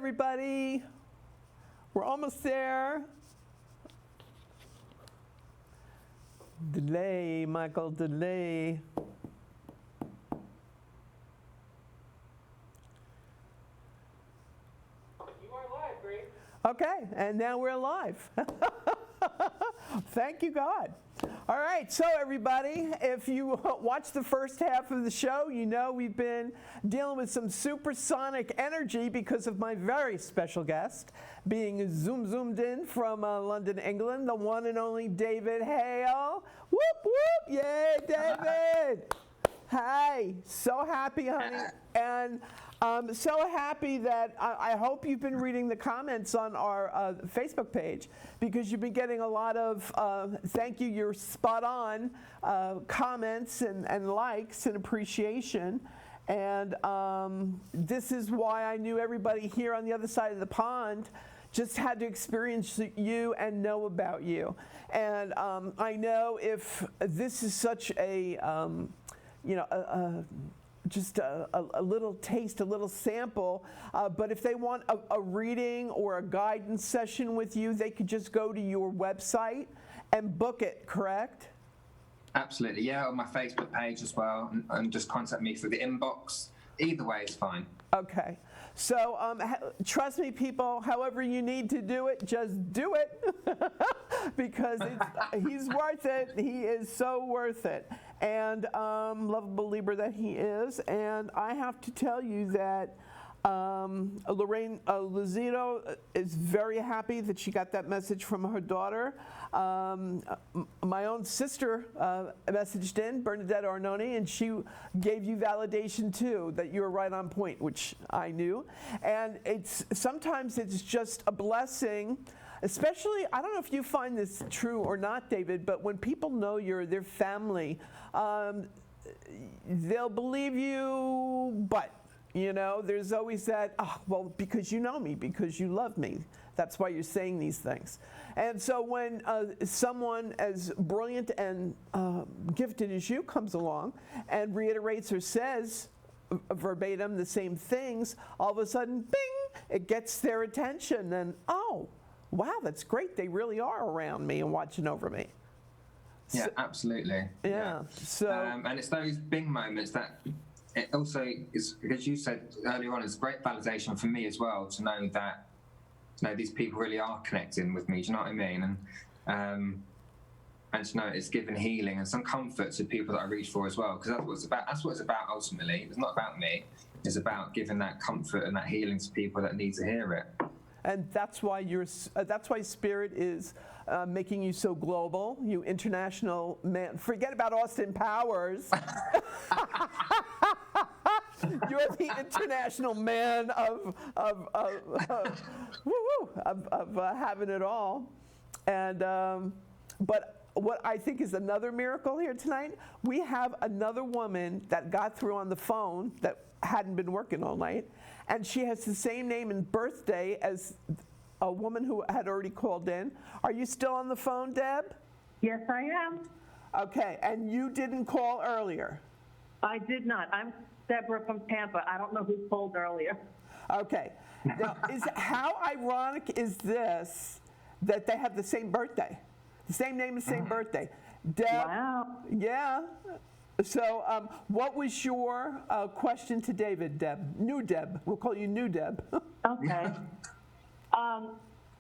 everybody. We're almost there. Delay, Michael, delay. You are live, Grace. Okay, and now we're live. Thank you, God. All right, so everybody, if you watched the first half of the show, you know we've been dealing with some supersonic energy because of my very special guest being zoomed in from London, England, the one and only David Hale. Whoop, whoop, yay, David. Hi, so happy, honey. And so happy that I hope you've been reading the comments on our Facebook page, because you've been getting a lot of thank you, you're spot on comments and likes and appreciation. And this is why I knew everybody here on the other side of the pond just had to experience you and know about you. And I know if this is such a, just a little taste, a little sample. But if they want a reading or a guidance session with you, they could just go to your website and book it, correct? Absolutely, yeah, on my Facebook page as well, and just contact me through the inbox. Either way is fine. Okay. So trust me, people, however you need to do it, just do it because he's worth it. He is so worth it. And lovable Libra that he is. And I have to tell you that Lorraine Luzito is very happy that she got that message from her daughter. My own sister messaged in, Bernadette Arnone, and she gave you validation too, that you were right on point, which I knew. And sometimes it's just a blessing. Especially, I don't know if you find this true or not, David, but when people know you're their family, they'll believe you, but, there's always that, well, because you know me, because you love me. That's why you're saying these things. And so when someone as brilliant and gifted as you comes along and reiterates or says verbatim the same things, all of a sudden, bing, it gets their attention. And, wow, that's great. They really are around me and watching over me. Yeah, absolutely. Yeah. So, and it's those bing moments that it also is, because you said earlier on, it's great validation for me as well to know that these people really are connecting with me. Do you know what I mean? And to know it's given healing and some comfort to people that I reach for as well, because that's what it's about. That's what it's about ultimately. It's not about me. It's about giving that comfort and that healing to people that need to hear it. And that's why that's why Spirit is making you so global, you international man. Forget about Austin Powers. You're the international man of having it all. And but what I think is another miracle here tonight, we have another woman that got through on the phone that hadn't been working all night, and she has the same name and birthday as a woman who had already called in. Are you still on the phone, Deb? Yes, I am. Okay, and you didn't call earlier? I did not. I'm Deborah from Tampa. I don't know who called earlier. Okay. Now, how ironic is this that they have the same birthday? The same name and same birthday. Deb, wow. Yeah. So what was your question to David, Deb? New Deb. We'll call you New Deb. Okay.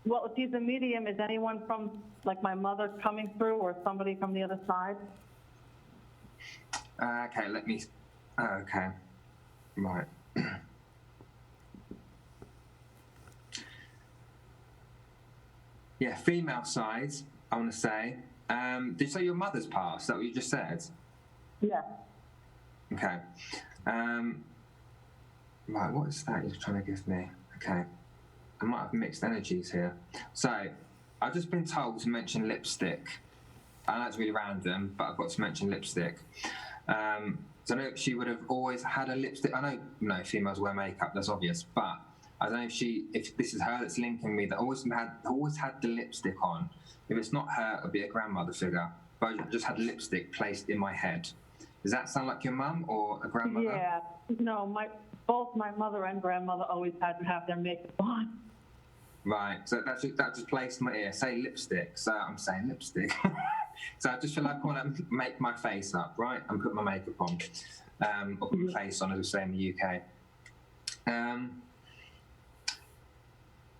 Well, if he's a medium, is anyone from, like my mother, coming through, or somebody from the other side? Okay, let me... okay. Right. Yeah, female side, I want to say. Did you say your mother's passed? Is that what you just said? Yeah. Okay. Right, what is that you're trying to give me? Okay. I might have mixed energies here. So, I've just been told to mention lipstick. I know it's really random, but I've got to mention lipstick. So I know she would have always had a lipstick. I know, females wear makeup, that's obvious, but I don't know if this is her that's linking me, that always had the lipstick on. If it's not her, it'll be a grandmother figure. But I just had lipstick placed in my head. Does that sound like your mum or a grandmother? Yeah, no, both my mother and grandmother always had to have their makeup on. Right, so that just placed in my ear. Say lipstick, so I'm saying lipstick. So I just feel like I want to make my face up, right, and put my makeup on, or put my face on, as we say in the UK. And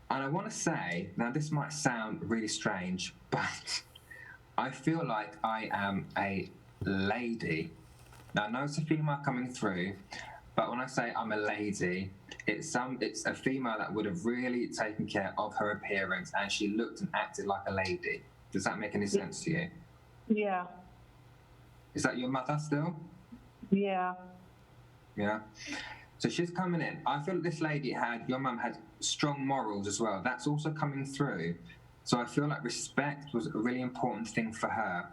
I want to say, now this might sound really strange, but I feel like I am a lady. Now I know it's a female coming through, but when I say I'm a lady, it's a female that would have really taken care of her appearance, and she looked and acted like a lady. Does that make any sense to you? Yeah, Is that your mother still? yeah, Yeah. So she's coming in. I feel like this lady your mum had strong morals as well. That's also coming through. So I feel like respect was a really important thing for her.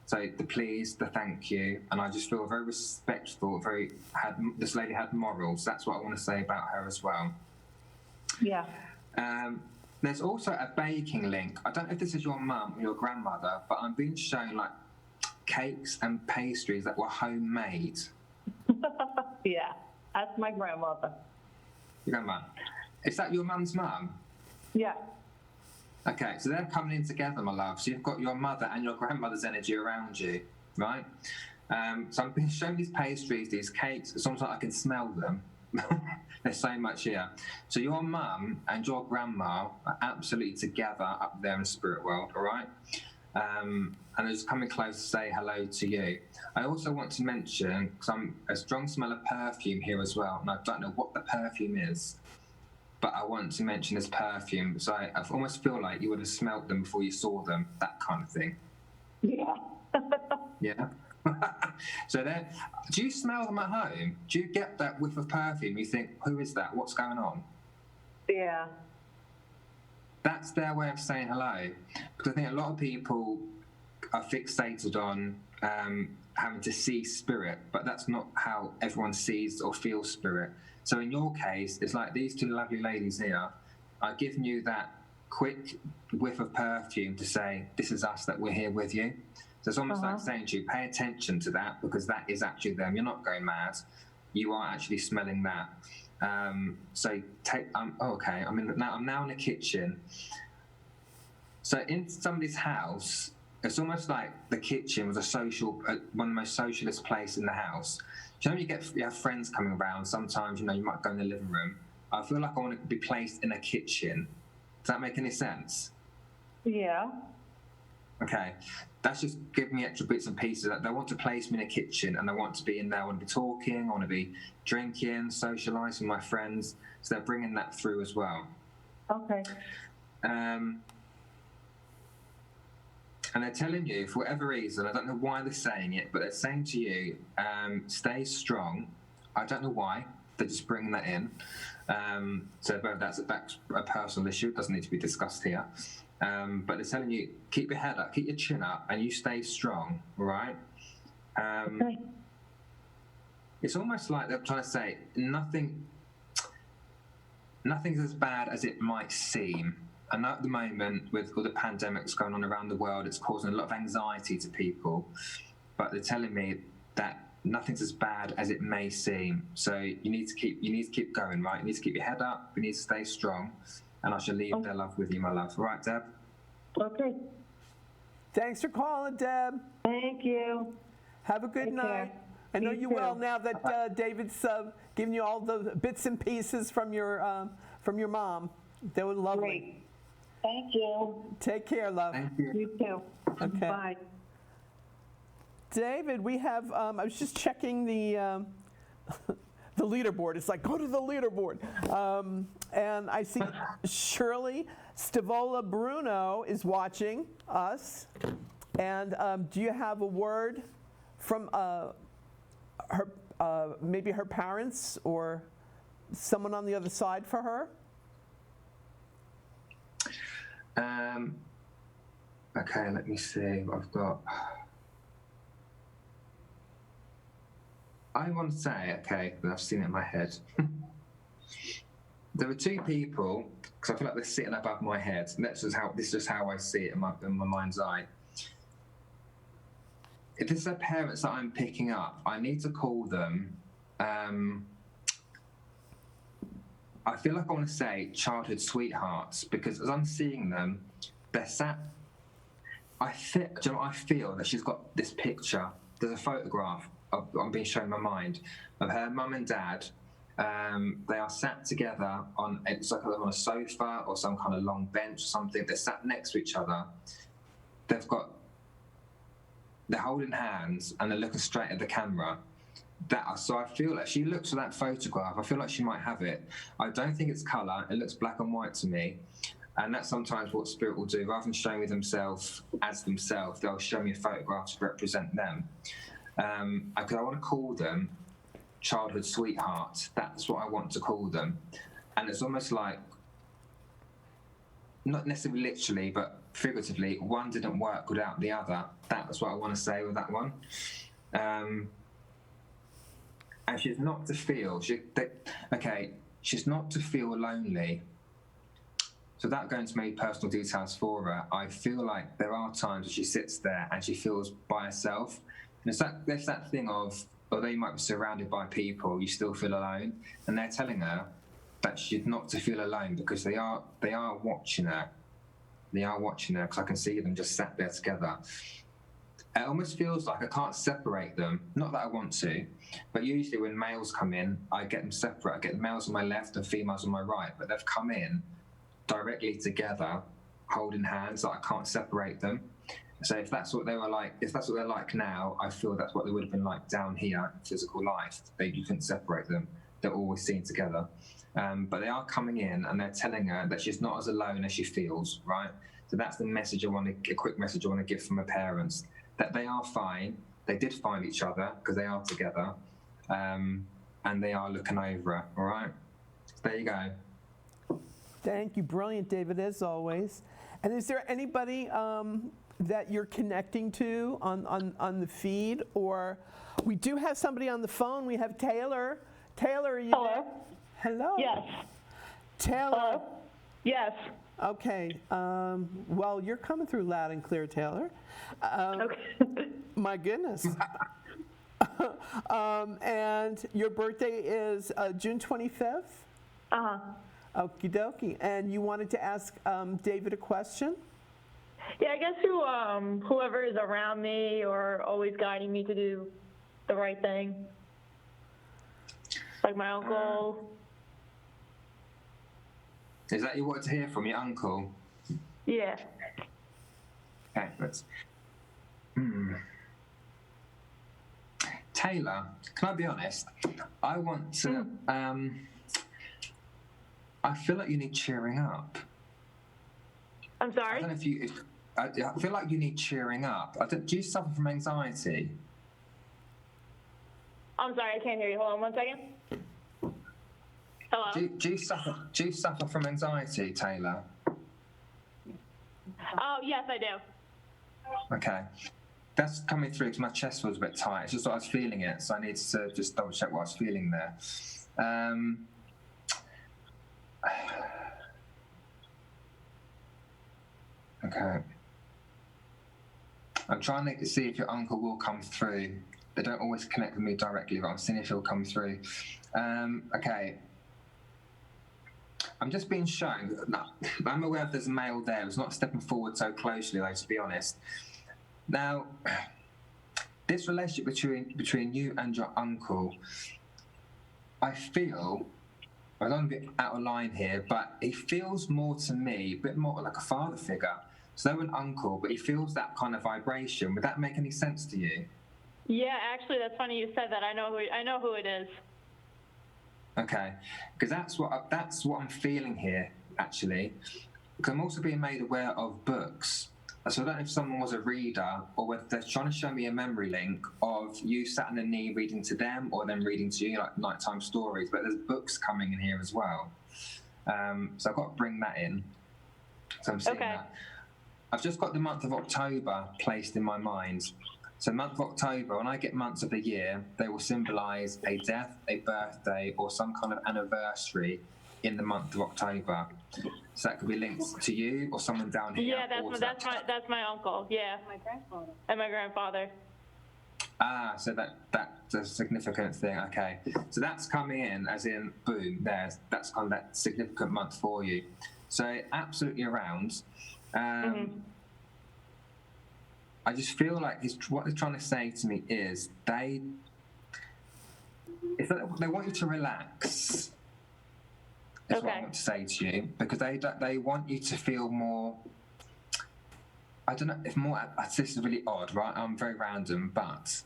So the please, the thank you, and I just feel very respectful. This lady had morals. That's what I want to say about her as well. yeah. There's also a baking link. I don't know if this is your mum or your grandmother, but I'm being shown like cakes and pastries that were homemade. Yeah, that's my grandmother. Your grandma. Is that your mum's mum? Yeah, Okay, so they're coming in together, my love. So you've got your mother and your grandmother's energy around you, right? So I'm being shown these pastries, these cakes. It's almost like I can smell them. There's so much here. So your mum and your grandma are absolutely together up there in the spirit world, all right? And they're just coming close to say hello to you. I also want to mention, because I'm a strong smell of perfume here as well, and I don't know what the perfume is, but I want to mention this perfume. So I almost feel like you would have smelt them before you saw them, that kind of thing. yeah. Yeah. So then, do you smell them at home? Do you get that whiff of perfume? You think, who is that? What's going on? Yeah, That's their way of saying hello. Because I think a lot of people are fixated on having to see spirit, but that's not how everyone sees or feels spirit. So in your case, it's like these two lovely ladies here are giving you that quick whiff of perfume to say, this is us, that we're here with you. So it's almost like saying to you, pay attention to that, because that is actually them. You're not going mad. You are actually smelling that. So take, okay, I'm now in the kitchen. So in somebody's house, it's almost like the kitchen was one of the most socialist place in the house. You know, you have friends coming around, sometimes, you might go in the living room. I feel like I want to be placed in a kitchen. Does that make any sense? yeah. Okay, that's just giving me extra bits and pieces. They want to place me in a kitchen, and I want to be in there. I want to be talking, I want to be drinking, socialising with my friends. So they're bringing that through as well. Okay. And they're telling you, for whatever reason, I don't know why they're saying it, but they're saying to you, stay strong. I don't know why. They're just bringing that in. So that's a personal issue. It doesn't need to be discussed here. But they're telling you, keep your head up, keep your chin up, and you stay strong, all right? Okay. It's almost like they're trying to say, nothing's as bad as it might seem. And at the moment, with all the pandemics going on around the world, it's causing a lot of anxiety to people. But they're telling me that nothing's as bad as it may seem. So you need to keep going, right? You need to keep your head up. You need to stay strong. And I shall leave their love with you, my love. All right, Deb? Okay. Thanks for calling, Deb. Thank you. Have a good Take night. care. I know You you too. will now that David's giving you all the bits and pieces from your mom. They were lovely. Great. Thank you. Take care, love. Thank you. You too. Okay. Bye. David, we have. I was just checking the the leaderboard. It's like, go to the leaderboard. And I see Shirley Stavola Bruno is watching us. And do you have a word from her, maybe her parents or someone on the other side for her? Okay, let me see what I've got. I want to say, okay, but I've seen it in my head. There were two people, because I feel like they're sitting above my head. And this is just how I see it in my mind's eye. if this is their parents that I'm picking up, I need to call them. I feel like I want to say childhood sweethearts, because as I'm seeing them, they're sat. Do you know what I feel? That she's got this picture. There's a photograph I'm being shown in my mind of her mum and dad. They are sat together it's like on a sofa or some kind of long bench or something. They're sat next to each other. They're holding hands and they're looking straight at the camera. So I feel like she looks at that photograph. I feel like she might have it. I don't think it's colour. It looks black and white to me. And that's sometimes what spirit will do. Rather than showing me themselves as themselves, they'll show me a photograph to represent them. Because I want to call them childhood sweethearts. That's what I want to call them. And it's almost like, not necessarily literally, but figuratively, one didn't work without the other. That's what I want to say with that one. And she's not to feel, she's not to feel lonely. So without going into many personal details for her, I feel like there are times when she sits there and she feels by herself. And there's that thing of, although you might be surrounded by people, you still feel alone. And they're telling her that she's not to feel alone because they are watching her. They are watching her because I can see them just sat there together. It almost feels like I can't separate them. Not that I want to, but usually when males come in, I get them separate. I get the males on my left and females on my right, but they've come in directly together, holding hands, that I can't separate them. So if that's what they were like, if that's what they're like now, I feel that's what they would have been like down here in physical life. You couldn't separate them. They're always seen together. But they are coming in and they're telling her that she's not as alone as she feels, right? So that's the message a quick message I want to give from her parents, that they are fine. They did find each other because they are together, and they are looking over her, all right? There you go. Thank you. Brilliant, David, as always. And is there anybody that you're connecting to on the feed? Or we do have somebody on the phone. We have Taylor. Taylor, are you Hello? there? Hello. Yes. Taylor. Hello? Yes. Okay. Well, you're coming through loud and clear, Taylor. Okay. My goodness. And your birthday is June 25th? Uh-huh. Okie dokie. And you wanted to ask David a question? Yeah, I guess whoever is around me or always guiding me to do the right thing. Like my uncle. Is that you wanted to hear from your uncle? Yeah. Okay, let's. Taylor, can I be honest? I want to. I feel like you need cheering up. I'm sorry? I don't know if you. I feel like you need cheering up. Do you suffer from anxiety? I'm sorry, I can't hear you. Hold on one second. Hello? Do you suffer from anxiety, Taylor? Oh, yes, I do. Okay. That's coming through because my chest was a bit tight. It's just that I was feeling it, so I need to just double check what I was feeling there. Okay. I'm trying to see if your uncle will come through. They don't always connect with me directly, but I'm seeing if he'll come through. Okay. I'm just being shown. No, I'm aware if there's a male there. It's not stepping forward so closely, though, to be honest. Now, this relationship between you and your uncle, I feel, I don't want to be out of line here, but he feels more to me, a bit more like a father figure. So an uncle, but he feels that kind of vibration. Would that make any sense to you? Yeah, actually, that's funny you said that. I know who it is. Okay, because that's what I'm feeling here, actually. Because I'm also being made aware of books. So I don't know if someone was a reader or whether they're trying to show me a memory link of you sat on a knee reading to them or them reading to you, like nighttime stories. But there's books coming in here as well. So I've got to bring that in. So I'm seeing that. I've just got the month of October placed in my mind. So month of October, when I get months of the year, they will symbolise a death, a birthday, or some kind of anniversary in the month of October. So that could be linked to you or someone down here. Yeah, that's my uncle. Yeah, my grandfather. And my grandfather. So that's a significant thing. Okay, so that's coming in as in boom. That's kind of that significant month for you. So absolutely around. I just feel like what they're trying to say to me is they want you to relax. Is what I want to say to you, because they want you to feel more. I don't know if more. This is really odd, right? I'm very random, but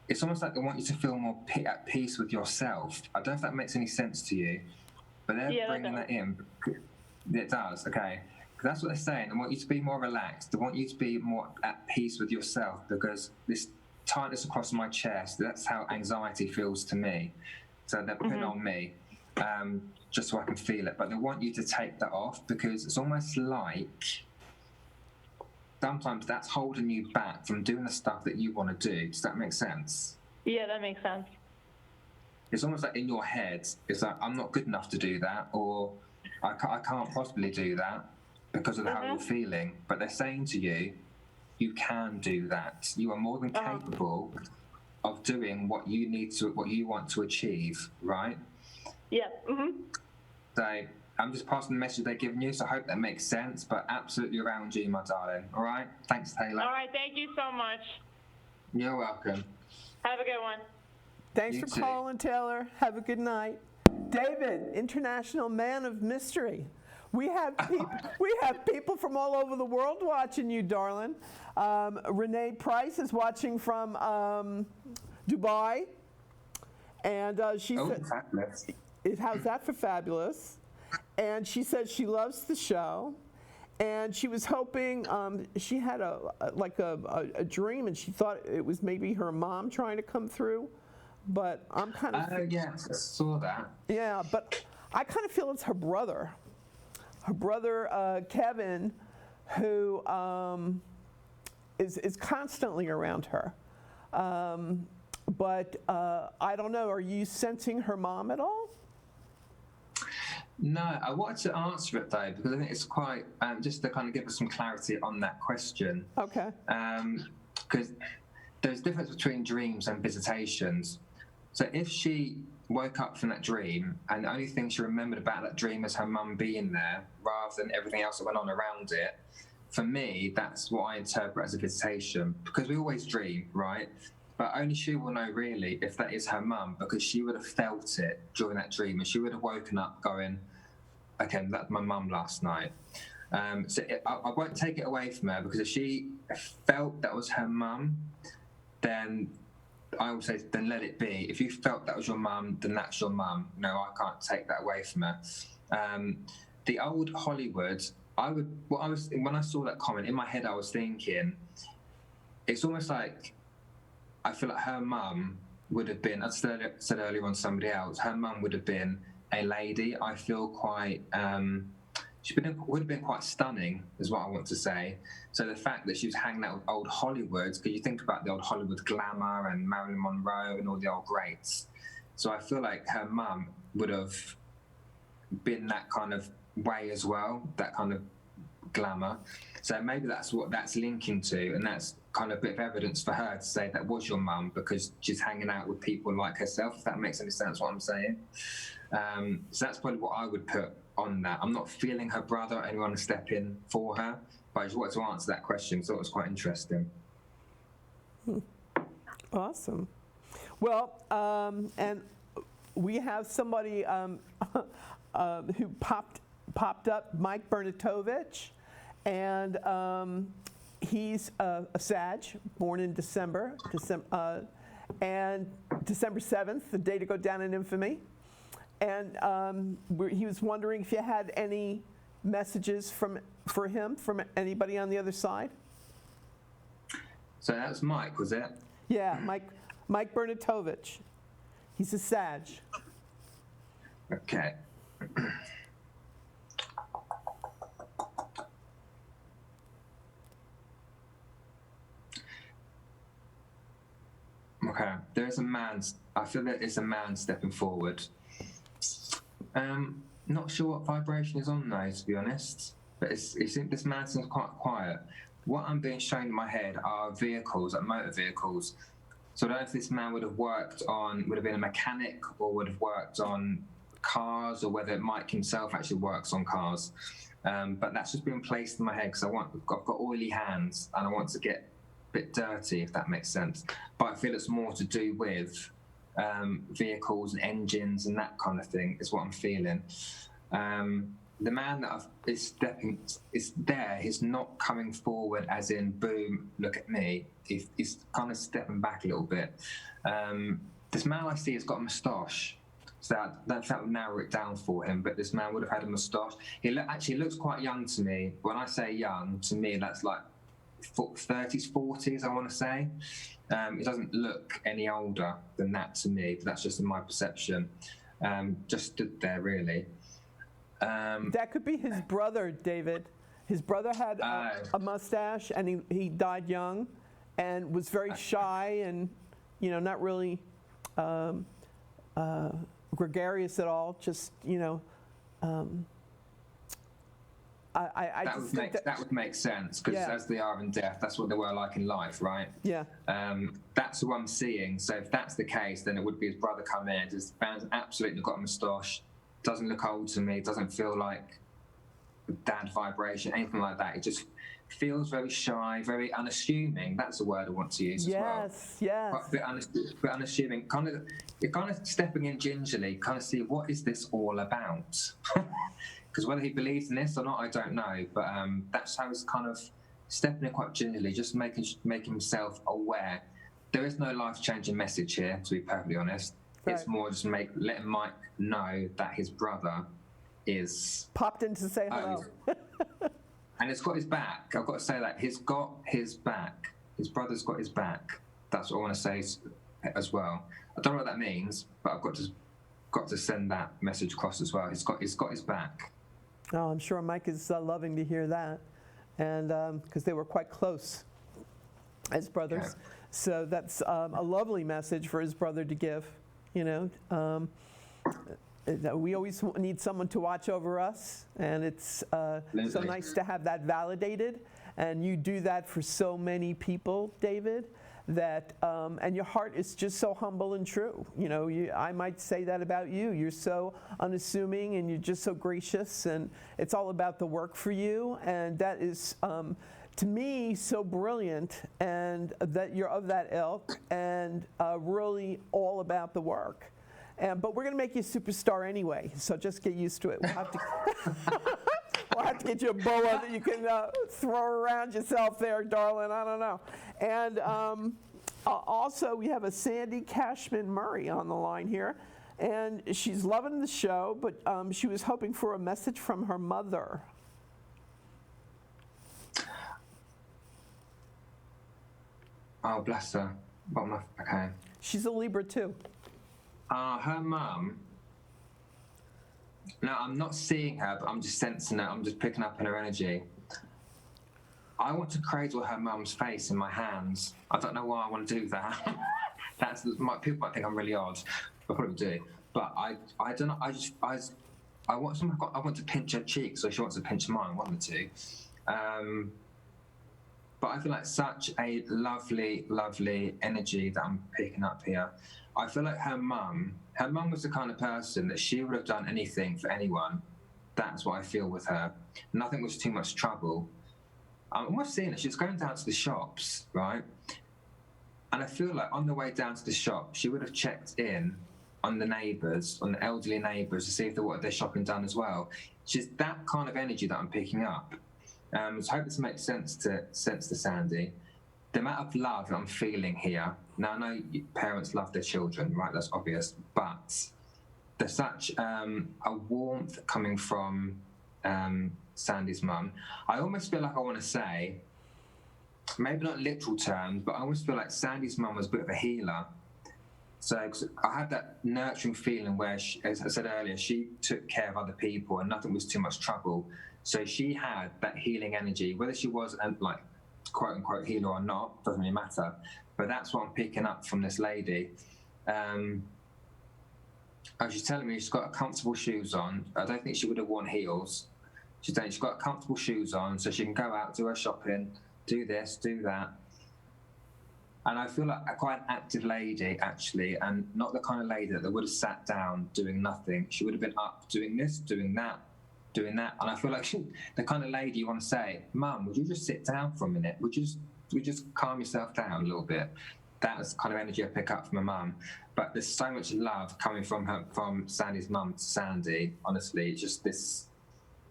it's almost like they want you to feel more at peace with yourself. I don't know if that makes any sense to you, but they're bringing that in. It does, okay. That's what they're saying. They want you to be more relaxed. They want you to be more at peace with yourself, because this tightness across my chest, that's how anxiety feels to me. So they're putting on me just so I can feel it. But they want you to take that off, because it's almost like sometimes that's holding you back from doing the stuff that you want to do. Does that make sense? Yeah, that makes sense. It's almost like in your head, it's like, I'm not good enough to do that, or I can't possibly do that because of how you're feeling. But they're saying to you, you can do that. You are more than capable of doing what you want to achieve, right? Yeah. So I'm just passing the message they're giving you, so I hope that makes sense, but absolutely around you, my darling. All right? Thanks, Taylor. All right, thank you so much. You're welcome. Have a good one. Thanks You for too. calling, Taylor. Have a good night. David, international man of mystery. We have people from all over the world watching you, darling. Renee Price is watching from Dubai, and she said, fabulous. "How's that for fabulous?" And she said she loves the show, and she was hoping she had a dream, and she thought it was maybe her mom trying to come through, but I'm kind of Yes, I saw that. yeah, but I kind of feel it's her brother. Her brother, Kevin, who is constantly around her. But I don't know, are you sensing her mom at all? No, I wanted to answer it though, because I think it's quite, just to kind of give us some clarity on that question. Okay. Because there's a difference between dreams and visitations. So if she woke up from that dream and the only thing she remembered about that dream is her mum being there rather than everything else that went on around it, for me, that's what I interpret as a visitation, because we always dream, right? But only she will know really if that is her mum, because she would have felt it during that dream and she would have woken up going, okay, that's my mum last night. I won't take it away from her, because if she felt that was her mum, then I would say, then let it be. If you felt that was your mum, then that's your mum. No, I can't take that away from her. The old Hollywood, when I saw that comment, in my head I was thinking, it's almost like, I feel like her mum would have been, I said earlier on somebody else, her mum would have been a lady. I feel quite, would have been quite stunning, is what I want to say. So the fact that she was hanging out with old Hollywood, because you think about the old Hollywood glamour and Marilyn Monroe and all the old greats. So I feel like her mum would have been that kind of way as well, that kind of glamour. So maybe that's what that's linking to, and that's kind of a bit of evidence for her to say that was your mum, because she's hanging out with people like herself, if that makes any sense what I'm saying. So that's probably what I would put on that. I'm not feeling her brother or anyone to step in for her, but I just wanted to answer that question, so it was quite interesting. Awesome. Well, and we have somebody who popped up, Mike Bernatovich, and he's a Sag, born in December and December 7th, the day to go down in infamy. And he was wondering if you had any messages for him from anybody on the other side. So that's Mike, was it? Yeah, Mike Bernatovich. He's a Sag. Okay. Okay, there's a man. I feel that it's a man stepping forward. Not sure what vibration is on though, to be honest. But this man seems quite quiet. What I'm being shown in my head are vehicles, like motor vehicles. So I don't know if this man would have been a mechanic or would have worked on cars, or whether Mike himself actually works on cars. But that's just been placed in my head because I've got oily hands and I want to get a bit dirty, if that makes sense. But I feel it's more to do with vehicles and engines and that kind of thing is what I'm feeling. The man that is there. He's not coming forward as in, boom, look at me. He's kind of stepping back a little bit. This man I see has got a moustache. So that would narrow it down for him. But this man would have had a moustache. He actually looks quite young to me. When I say young, to me, that's like 30s, 40s, I want to say. He doesn't look any older than that to me. But that's just in my perception. Just stood there, really. That could be his brother, David. His brother had a mustache, and he died young, and was very shy, and not really gregarious at all. Just that would make sense, because as they are in death, that's what they were like in life, right? Yeah. That's who I'm seeing. So if that's the case, then it would be his brother come in. His man's absolutely got a moustache. Doesn't look old to me, doesn't feel like dad vibration, anything like that. It just feels very shy, very unassuming. That's the word I want to use as well. Yes. A bit unassuming. You're kind of stepping in gingerly, kind of see what is this all about? Because whether he believes in this or not, I don't know. But that's how he's kind of stepping in quite gingerly, just making himself aware. There is no life-changing message here, to be perfectly honest. Right. It's more just letting Mike know that his brother is popped in to say hello. And it's got his back. I've got to say that. He's got his back. His brother's got his back. That's what I want to say as well. I don't know what that means, but I've got to send that message across as well. He's got his back. Oh, I'm sure Mike is loving to hear that, and because they were quite close as brothers. Yeah. So that's a lovely message for his brother to give. We always need someone to watch over us, and it's so nice to have that validated. And you do that for so many people, David, that and your heart is just so humble and true. I might say that about you. You're so unassuming, and you're just so gracious, and it's all about the work for you. And that is, to me, so brilliant, and that you're of that ilk, and really all about the work. But we're going to make you a superstar anyway, so just get used to it. We'll have to get you a boa that you can throw around yourself there, darling. I don't know. And also, we have a Sandy Cashman Murray on the line here. And she's loving the show, but she was hoping for a message from her mother. Oh, bless her. Okay. She's a Libra, too. Her mum. No, I'm not seeing her, but I'm just sensing her. I'm just picking up on her energy. I want to cradle her mum's face in my hands. I don't know why I want to do that. People might think I'm really odd. I probably do. But I don't know. I want to pinch her cheek, so she wants to pinch mine. One of the two. But I feel like such a lovely, lovely energy that I'm picking up here. I feel like her mum was the kind of person that she would have done anything for anyone. That's what I feel with her. Nothing was too much trouble. I'm almost seeing her. She was going down to the shops, right? And I feel like on the way down to the shop, she would have checked in on the neighbours, on the elderly neighbours, to see if they wanted their shopping done as well. She's that kind of energy that I'm picking up. So I hope this makes sense to Sandy. The amount of love that I'm feeling here. Now, I know parents love their children, right? That's obvious. But there's such a warmth coming from Sandy's mum. I almost feel like I want to say, maybe not literal terms, but I almost feel like Sandy's mum was a bit of a healer. So I had that nurturing feeling where, as I said earlier, she took care of other people and nothing was too much trouble. So she had that healing energy, whether she was like quote unquote healer or not, doesn't really matter. But that's what I'm picking up from this lady. She's telling me she's got comfortable shoes on. I don't think she would have worn heels. She's saying she's got comfortable shoes on so she can go out, do her shopping, do this, do that. And I feel like quite an active lady, actually, and not the kind of lady that would have sat down doing nothing. She would have been up doing this, doing that. And I feel like the kind of lady you want to say, Mum, would you just sit down for a minute? Would you just calm yourself down a little bit? That's the kind of energy I pick up from my mum. But there's so much love coming from Sandy's mum to Sandy. Honestly, it's just this.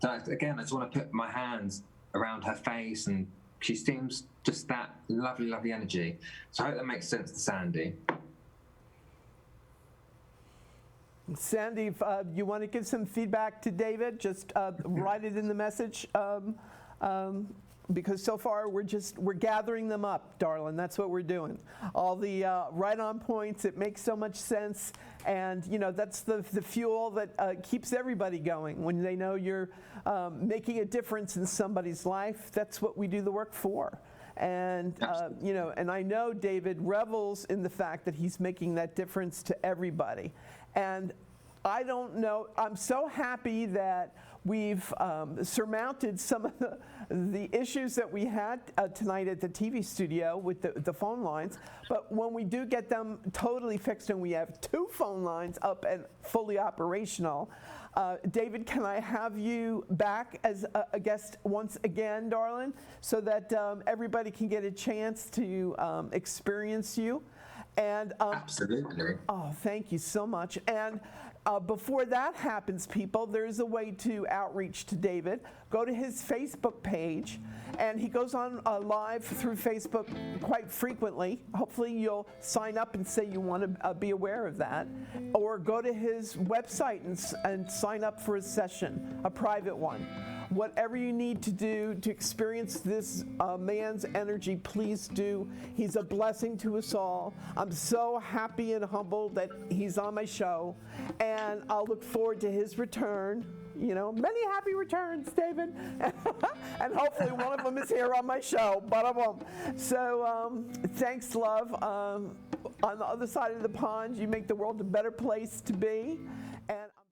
Again, I just want to put my hands around her face, and she seems just that lovely, lovely energy. So I hope that makes sense to Sandy. Sandy, if you want to give some feedback to David, just write it in the message. Because so far we're gathering them up, darling. That's what we're doing. All the right on points. It makes so much sense, and that's the fuel that keeps everybody going. When they know you're making a difference in somebody's life, that's what we do the work for. And and I know David revels in the fact that he's making that difference to everybody. And I don't know. I'm so happy that we've surmounted some of the issues that we had tonight at the TV studio with the phone lines. But when we do get them totally fixed and we have 2 phone lines up and fully operational, David, can I have you back as a guest once again, darling, so that everybody can get a chance to experience you? And Absolutely. Oh, thank you so much. And before that happens, people, there's a way to outreach to David. Go to his Facebook page, and he goes on live through Facebook quite frequently. Hopefully you'll sign up and say you want to be aware of that. Or go to his website and sign up for a session, a private one. Whatever you need to do to experience this man's energy, please do. He's a blessing to us all. I'm so happy and humbled that he's on my show, and I'll look forward to his return. Many happy returns, David. And hopefully one of them is here on my show, but I won't. So thanks, love. On the other side of the pond, you make the world a better place to be. And